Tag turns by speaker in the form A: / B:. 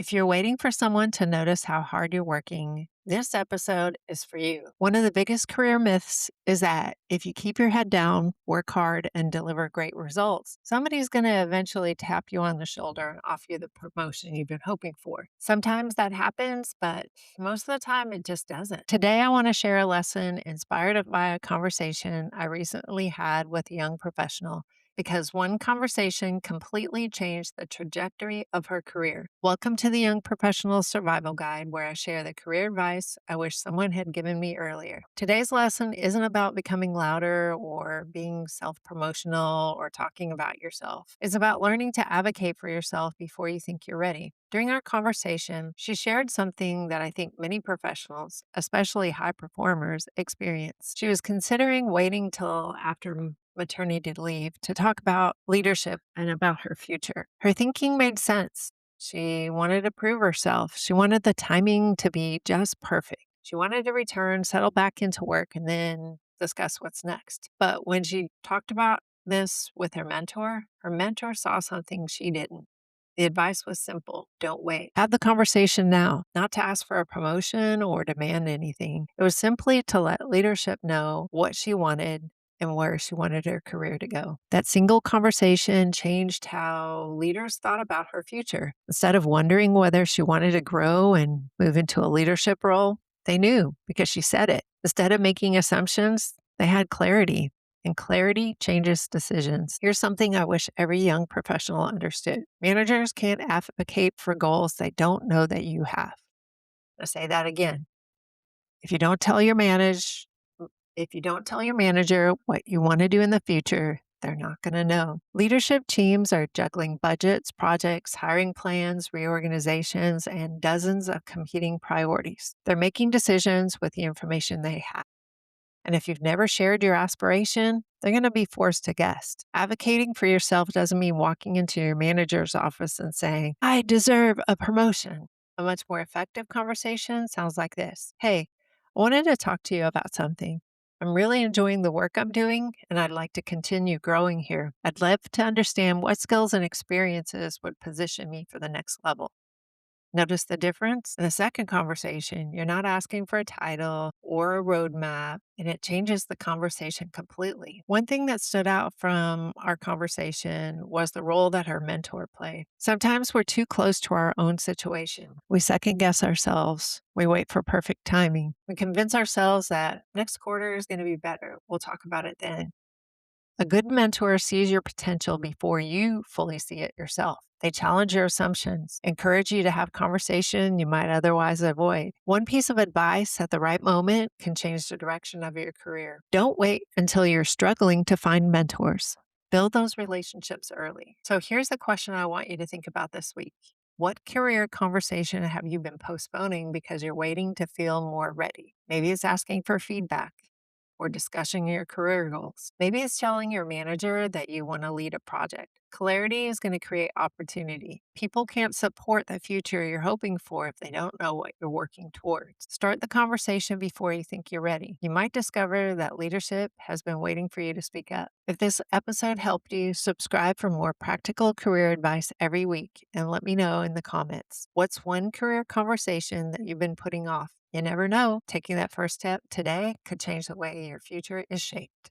A: If you're waiting for someone to notice how hard you're working, this episode is for you. One of the biggest career myths is that if you keep your head down, work hard, and deliver great results, somebody's going to eventually tap you on the shoulder and offer you the promotion you've been hoping for. Sometimes that happens, but most of the time it just doesn't. Today, I want to share a lesson inspired by a conversation I recently had with a young professional because one conversation completely changed the trajectory of her career. Welcome to the Young Professional Survival Guide, where I share the career advice I wish someone had given me earlier. Today's lesson isn't about becoming louder or being self promotional or talking about yourself. It's about learning to advocate for yourself before you think you're ready. During our conversation, she shared something that I think many professionals, especially high performers, experience. She was considering waiting till after maternity leave to talk about leadership and about her future. Her thinking made sense. She wanted to prove herself. She wanted the timing to be just perfect. She wanted to return, settle back into work, and then discuss what's next. But when she talked about this with her mentor saw something she didn't. The advice was simple: don't wait. Have the conversation now, not to ask for a promotion or demand anything. It was simply to let leadership know what she wanted and where she wanted her career to go. That single conversation changed how leaders thought about her future. Instead of wondering whether she wanted to grow and move into a leadership role, they knew because she said it. Instead of making assumptions, they had clarity, and clarity changes decisions. Here's something I wish every young professional understood: managers can't advocate for goals they don't know that you have. I'll say that again. If you don't tell your manage if you don't tell your manager what you want to do in the future, they're not going to know. Leadership teams are juggling budgets, projects, hiring plans, reorganizations, and dozens of competing priorities. They're making decisions with the information they have. And if you've never shared your aspiration, they're going to be forced to guess. Advocating for yourself doesn't mean walking into your manager's office and saying, "I deserve a promotion." A much more effective conversation sounds like this: "Hey, I wanted to talk to you about something. I'm really enjoying the work I'm doing, and I'd like to continue growing here. I'd love to understand what skills and experiences would position me for the next level." Notice the difference? In the second conversation, you're not asking for a title or a roadmap, and it changes the conversation completely. One thing that stood out from our conversation was the role that her mentor played. Sometimes we're too close to our own situation. We second guess ourselves. We wait for perfect timing. We convince ourselves that next quarter is going to be better. We'll talk about it then. A good mentor sees your potential before you fully see it yourself. They challenge your assumptions, encourage you to have conversation you might otherwise avoid. One piece of advice at the right moment can change the direction of your career. Don't wait until you're struggling to find mentors. Build those relationships early. So here's the question I want you to think about this week. What career conversation have you been postponing because you're waiting to feel more ready? Maybe it's asking for feedback or discussing your career goals. Maybe it's telling your manager that you want to lead a project. Clarity is going to create opportunity. People can't support the future you're hoping for if they don't know what you're working towards. Start the conversation before you think you're ready. You might discover that leadership has been waiting for you to speak up. If this episode helped you, subscribe for more practical career advice every week and let me know in the comments. What's one career conversation that you've been putting off? You never know. Taking that first step today could change the way your future is shaped.